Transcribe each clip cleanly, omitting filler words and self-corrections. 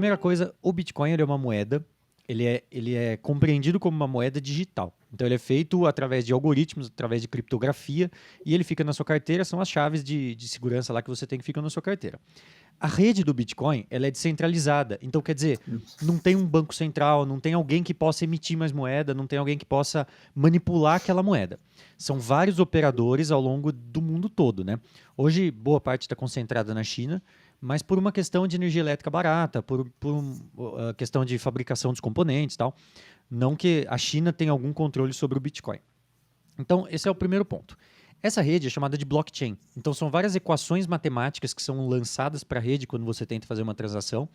primeira coisa, o Bitcoin ele é uma moeda, ele é compreendido como uma moeda digital. Então ele é feito através de algoritmos, através de criptografia, e ele fica na sua carteira, são as chaves de segurança lá que você tem que ficar na sua carteira. A rede do Bitcoin, ela é descentralizada. Então, quer dizer, não tem um banco central, não tem alguém que possa emitir mais moeda, não tem alguém que possa manipular aquela moeda. São vários operadores ao longo do mundo todo, né? Hoje, boa parte está concentrada na China, mas por uma questão de energia elétrica barata, por questão de fabricação dos componentes e tal. Não que a China tenha algum controle sobre o Bitcoin. Então, esse é o primeiro ponto. Essa rede é chamada de blockchain. Então, são várias equações matemáticas que são lançadas para a rede quando você tenta fazer uma transação.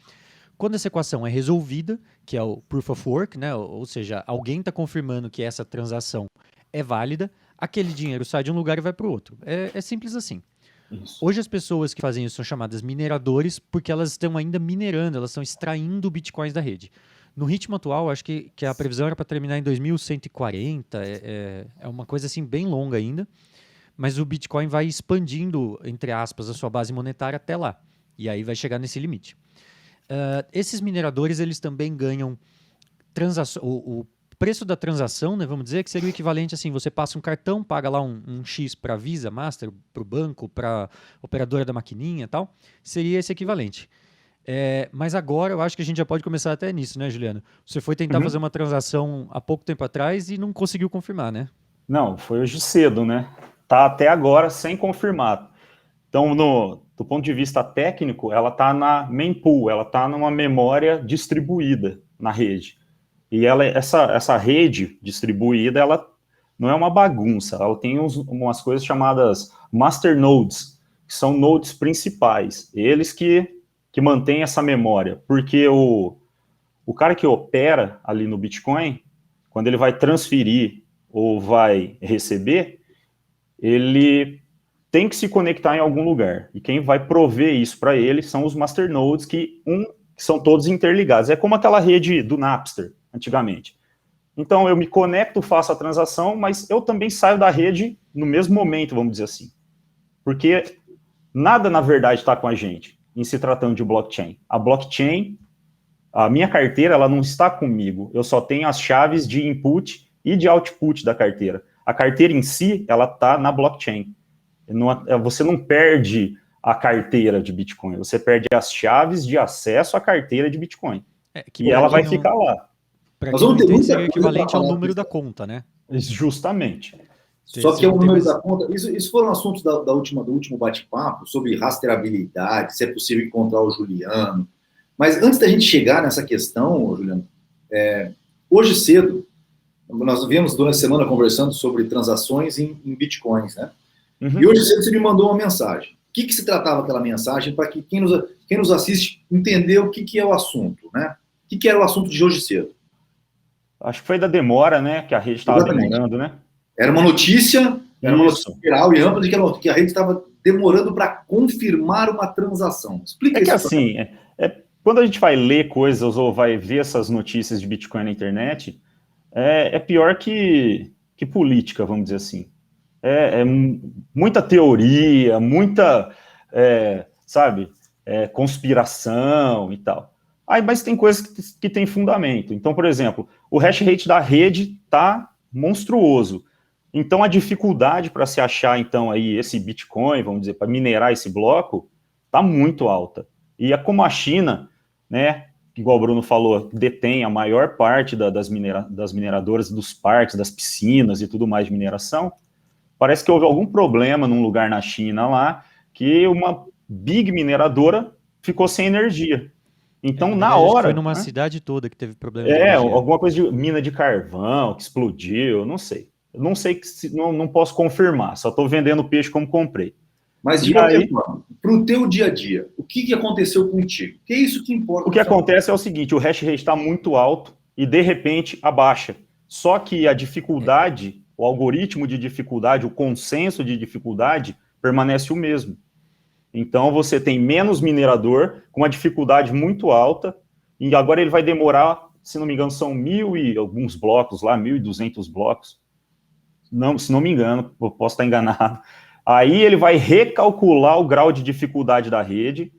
Quando essa equação é resolvida, que é o Proof of Work, né? Ou seja, alguém está confirmando que essa transação é válida, aquele dinheiro sai de um lugar e vai para o outro. É simples assim. Isso. Hoje as pessoas que fazem isso são chamadas mineradores porque elas estão ainda minerando, elas estão extraindo bitcoins da rede. No ritmo atual, acho que a previsão era para terminar em 2140, é uma coisa assim bem longa ainda. Mas o Bitcoin vai expandindo, entre aspas, a sua base monetária até lá. E aí vai chegar nesse limite. Esses mineradores, eles também ganham o preço da transação, né, vamos dizer, que seria o equivalente assim, você passa um cartão, paga lá um X para Visa, Master, para o banco, para operadora da maquininha e tal, seria esse equivalente. Mas agora eu acho que a gente já pode começar até nisso, né, Juliano? Você foi tentar fazer uma transação há pouco tempo atrás e não conseguiu confirmar, né? Não, foi hoje cedo, né? Tá até agora sem confirmar. Então, do ponto de vista técnico, ela está na mempool, ela está numa memória distribuída na rede. E essa rede distribuída, ela não é uma bagunça, ela tem umas coisas chamadas master nodes, que são nodes principais, eles que mantêm essa memória, porque o cara que opera ali no Bitcoin, quando ele vai transferir ou vai receber, ele tem que se conectar em algum lugar. E quem vai prover isso para ele são os masternodes, que são todos interligados. É como aquela rede do Napster, antigamente. Então, eu me conecto, faço a transação, mas eu também saio da rede no mesmo momento, vamos dizer assim. Porque nada, na verdade, está com a gente, em se tratando de blockchain. A blockchain, a minha carteira, ela não está comigo. Eu só tenho as chaves de input e de output da carteira. A carteira em si, ela está na blockchain. Você não perde a carteira de Bitcoin, você perde as chaves de acesso à carteira de Bitcoin. E ela vai ficar lá. Para quem não entende, seria o equivalente ao número da conta, né? Justamente. Só que é o número da conta. Isso foi um assunto do último bate-papo, sobre rastreabilidade, se é possível encontrar o Juliano. Mas antes da gente chegar nessa questão, Juliano, hoje cedo, nós viemos durante a semana conversando sobre transações em bitcoins, né? Uhum. E hoje cedo você me mandou uma mensagem. O que se tratava aquela mensagem para que quem nos assiste entender o que é o assunto, né? O que era o assunto de hoje cedo? Acho que foi da demora, né? Que a rede estava demorando, né? Era uma notícia geral e ampla de que a rede estava demorando para confirmar uma transação. Explica isso. É que assim, quando a gente vai ler coisas ou vai ver essas notícias de Bitcoin na internet, é pior que política, vamos dizer assim. Muita teoria, muita, conspiração e tal. Mas tem coisas que tem fundamento. Então, por exemplo, o hash rate da rede está monstruoso. Então, a dificuldade para se achar, então, aí esse Bitcoin, vamos dizer, para minerar esse bloco, está muito alta. E como a China, né, igual o Bruno falou, detém a maior parte das mineradoras, dos parques, das piscinas e tudo mais de mineração, parece que houve algum problema num lugar na China lá, que uma big mineradora ficou sem energia. Então, na hora... Foi numa cidade toda que teve problema de energia. Alguma coisa de mina de carvão, que explodiu, não sei. Eu não sei, não posso confirmar, só estou vendendo peixe como comprei. Mas, de qualquer forma, para o teu dia a dia, o que aconteceu contigo? Que é isso que importa? O que acontece é o seguinte, o hash rate está muito alto e, de repente, abaixa. Só que a dificuldade, o algoritmo de dificuldade, o consenso de dificuldade, permanece o mesmo. Então, você tem menos minerador, com uma dificuldade muito alta, e agora ele vai demorar, se não me engano, são 1.000 e alguns blocos lá, 1.200 blocos. Não, se não me engano, eu posso estar enganado. Aí ele vai recalcular o grau de dificuldade da rede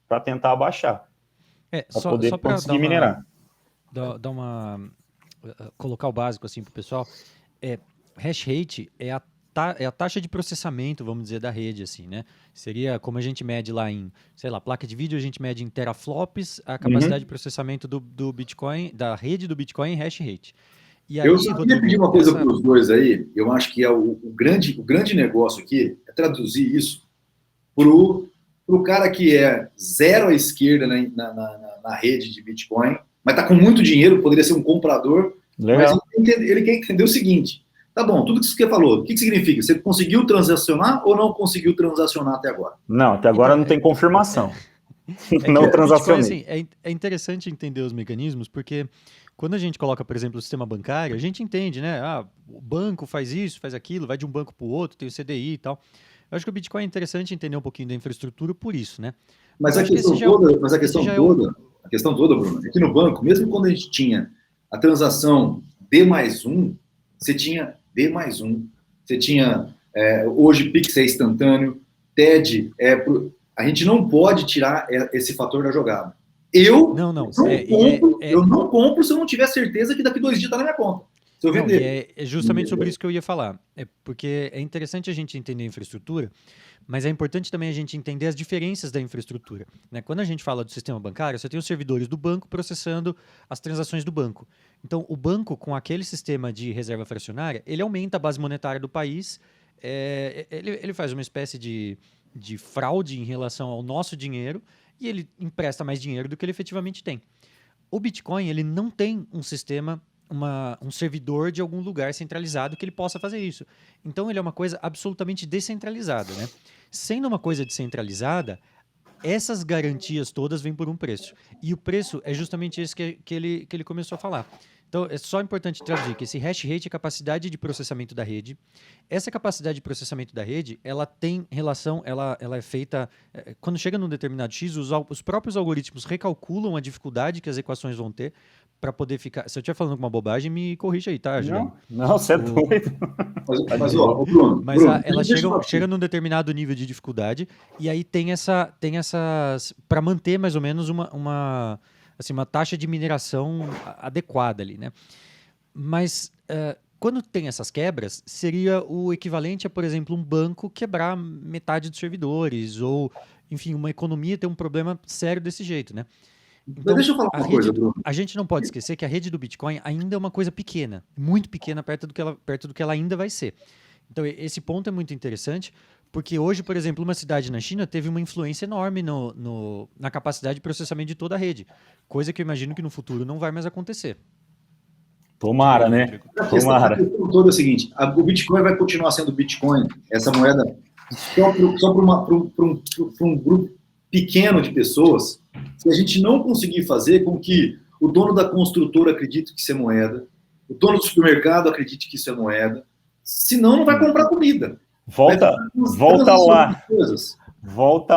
para tentar abaixar. para poder pra conseguir minerar. dar uma colocar o básico assim pro pessoal, hash rate é a taxa de processamento, vamos dizer, da rede, assim, né? Seria como a gente mede lá em, sei lá, placa de vídeo, a gente mede em teraflops a capacidade de processamento do Bitcoin, da rede do Bitcoin em hash rate. E aí, Eu só queria pedir uma coisa para os dois aí, eu acho que o grande negócio aqui é traduzir isso para o cara que é zero à esquerda na rede de Bitcoin, mas está com muito dinheiro, poderia ser um comprador, Legal. mas ele quer entender o seguinte, tá bom, tudo que você falou, o que significa? Você conseguiu transacionar ou não conseguiu transacionar até agora? Não, até agora então, não tem confirmação. Não transacionei. Bitcoin, assim, é interessante entender os mecanismos, porque quando a gente coloca, por exemplo, o sistema bancário, a gente entende, né? O banco faz isso, faz aquilo, vai de um banco para o outro, tem o CDI e tal. Eu acho que o Bitcoin é interessante entender um pouquinho da infraestrutura por isso, né? Mas a questão toda, Bruno, é que no banco, mesmo quando a gente tinha a transação D+1, você tinha D+1, você tinha, hoje, Pix é instantâneo, TED a gente não pode tirar esse fator da jogada. Eu não compro se eu não tiver certeza que daqui 2 dias está na minha conta. Se eu vender. É justamente sobre isso que eu ia falar. Porque é interessante a gente entender a infraestrutura, mas é importante também a gente entender as diferenças da infraestrutura, né? Quando a gente fala do sistema bancário, você tem os servidores do banco processando as transações do banco. Então, o banco, com aquele sistema de reserva fracionária, ele aumenta a base monetária do país, ele faz uma espécie de fraude em relação ao nosso dinheiro e ele empresta mais dinheiro do que ele efetivamente tem. O Bitcoin, ele não tem um sistema, um servidor de algum lugar centralizado que ele possa fazer isso. Então, ele é uma coisa absolutamente descentralizada, né? Sendo uma coisa descentralizada, essas garantias todas vêm por um preço. E o preço é justamente esse que ele começou a falar. Então, é só importante traduzir que esse hash rate é a capacidade de processamento da rede. Essa capacidade de processamento da rede, ela tem relação, ela é feita... quando chega num determinado X, os próprios algoritmos recalculam a dificuldade que as equações vão ter para poder ficar... Se eu estiver falando alguma bobagem, me corrija aí, tá, Juliano? Não, você é doido. Bruno, ela chega num determinado nível de dificuldade e aí tem essas... Para manter mais ou menos uma taxa de mineração adequada ali, né? Mas quando tem essas quebras, seria o equivalente a, por exemplo, um banco quebrar metade dos servidores ou, enfim, uma economia ter um problema sério desse jeito, né? Então, deixa eu falar uma coisa, Bruno. A gente não pode esquecer que a rede do Bitcoin ainda é uma coisa pequena, muito pequena perto do que ela ainda vai ser. Então, esse ponto é muito interessante, porque hoje, por exemplo, uma cidade na China teve uma influência enorme na capacidade de processamento de toda a rede, coisa que eu imagino que no futuro não vai mais acontecer. Tomara, né? Tomara. A questão toda é o seguinte, o Bitcoin vai continuar sendo Bitcoin, essa moeda, só para um grupo pequeno de pessoas, se a gente não conseguir fazer com que o dono da construtora acredite que isso é moeda, o dono do supermercado acredite que isso é moeda, senão não vai comprar comida. Volta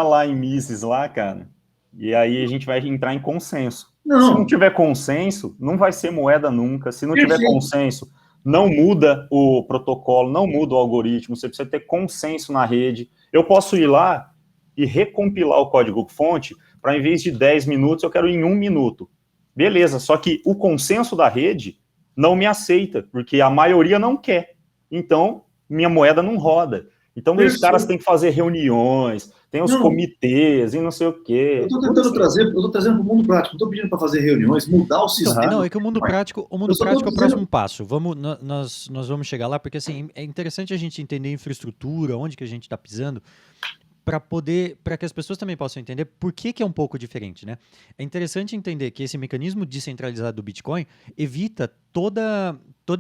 lá em Mises lá, cara, e aí a gente vai entrar em consenso. Se não tiver consenso, não vai ser moeda nunca. Se não tiver consenso, não muda o protocolo, não muda o algoritmo, você precisa ter consenso na rede. Eu posso ir lá e recompilar o código-fonte para, em vez de 10 minutos, eu quero em 1 minuto. Beleza, só que o consenso da rede não me aceita, porque a maioria não quer. Então, minha moeda não roda. Então, os caras têm que fazer reuniões, tem os comitês e não sei o quê. Eu estou trazendo para o mundo prático, não estou pedindo para fazer reuniões, mudar o sistema. Não, é que o mundo prático é o próximo passo. Nós vamos chegar lá, porque assim, é interessante a gente entender a infraestrutura, onde que a gente está pisando, para que as pessoas também possam entender por que é um pouco diferente, né? É interessante entender que esse mecanismo descentralizado do Bitcoin evita todo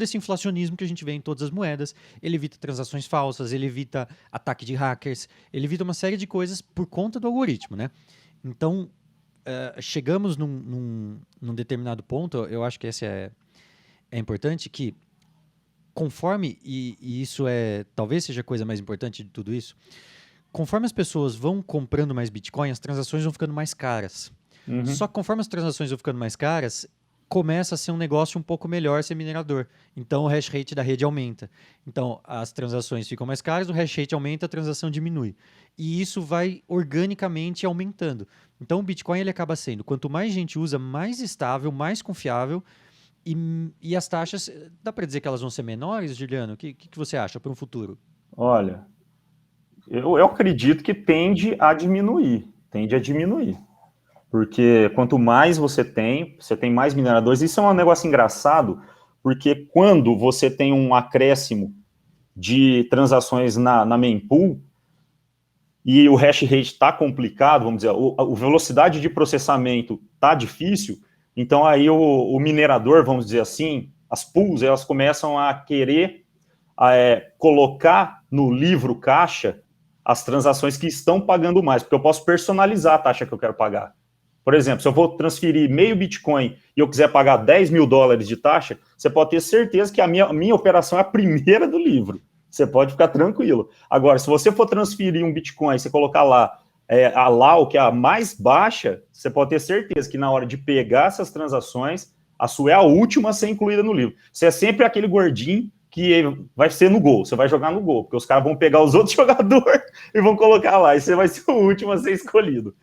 esse inflacionismo que a gente vê em todas as moedas, ele evita transações falsas, ele evita ataque de hackers, ele evita uma série de coisas por conta do algoritmo, né? Então, chegamos num determinado ponto, eu acho que esse é importante, que conforme, e isso talvez seja a coisa mais importante de tudo isso, conforme as pessoas vão comprando mais Bitcoin, as transações vão ficando mais caras. Só que conforme as transações vão ficando mais caras, começa a ser um negócio um pouco melhor ser minerador. Então o hash rate da rede aumenta. Então as transações ficam mais caras, o hash rate aumenta, a transação diminui. E isso vai organicamente aumentando. Então o Bitcoin ele acaba sendo, quanto mais gente usa, mais estável, mais confiável. E as taxas, dá para dizer que elas vão ser menores, Juliano? O que você acha para um futuro? Olha, eu acredito que tende a diminuir. Porque quanto mais você tem mais mineradores. Isso é um negócio engraçado, porque quando você tem um acréscimo de transações na mempool e o hash rate está complicado, vamos dizer, a velocidade de processamento está difícil, então aí o minerador, vamos dizer assim, as pools, elas começam a querer colocar no livro caixa as transações que estão pagando mais, porque eu posso personalizar a taxa que eu quero pagar. Por exemplo, se eu vou transferir meio Bitcoin e eu quiser pagar $10 mil de taxa, você pode ter certeza que a minha operação é a primeira do livro. Você pode ficar tranquilo. Agora, se você for transferir um Bitcoin e você colocar lá a LAU, que é a mais baixa, você pode ter certeza que na hora de pegar essas transações, a sua é a última a ser incluída no livro. Você é sempre aquele gordinho que vai ser no gol, você vai jogar no gol, porque os caras vão pegar os outros jogadores e vão colocar lá, e você vai ser o último a ser escolhido.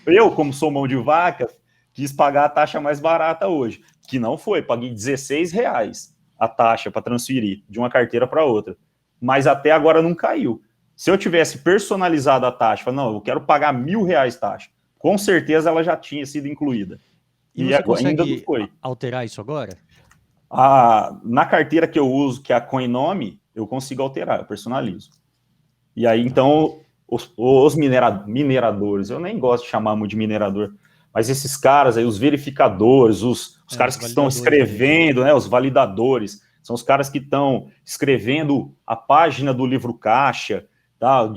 Eu, como sou mão de vaca, quis pagar a taxa mais barata hoje, que não foi, paguei R$16 a taxa para transferir de uma carteira para outra, mas até agora não caiu. Se eu tivesse personalizado a taxa, não, eu quero pagar R$1.000 taxa, com certeza ela já tinha sido incluída. E você consegue ainda não foi. Alterar isso agora? Na carteira que eu uso, que é a Coinome, eu consigo alterar, eu personalizo. E aí, então, os mineradores, eu nem gosto de chamar muito de minerador, mas esses caras aí, os verificadores, os caras que estão escrevendo, né, os validadores, são os caras que estão escrevendo a página do livro caixa, tá,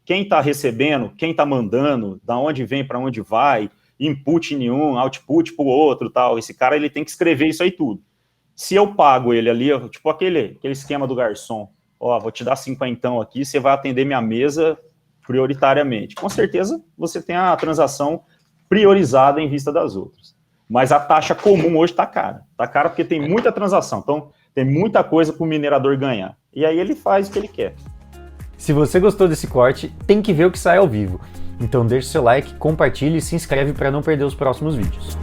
quem está recebendo, quem está mandando, da onde vem, para onde vai, input em um, output para o outro, tal. Esse cara ele tem que escrever isso aí tudo. Se eu pago ele ali, tipo aquele esquema do garçom, vou te dar 50 aqui, você vai atender minha mesa prioritariamente. Com certeza você tem a transação priorizada em vista das outras. Mas a taxa comum hoje está cara. Está cara porque tem muita transação. Então, tem muita coisa para o minerador ganhar. E aí ele faz o que ele quer. Se você gostou desse corte, tem que ver o que sai ao vivo. Então deixe seu like, compartilhe e se inscreve para não perder os próximos vídeos.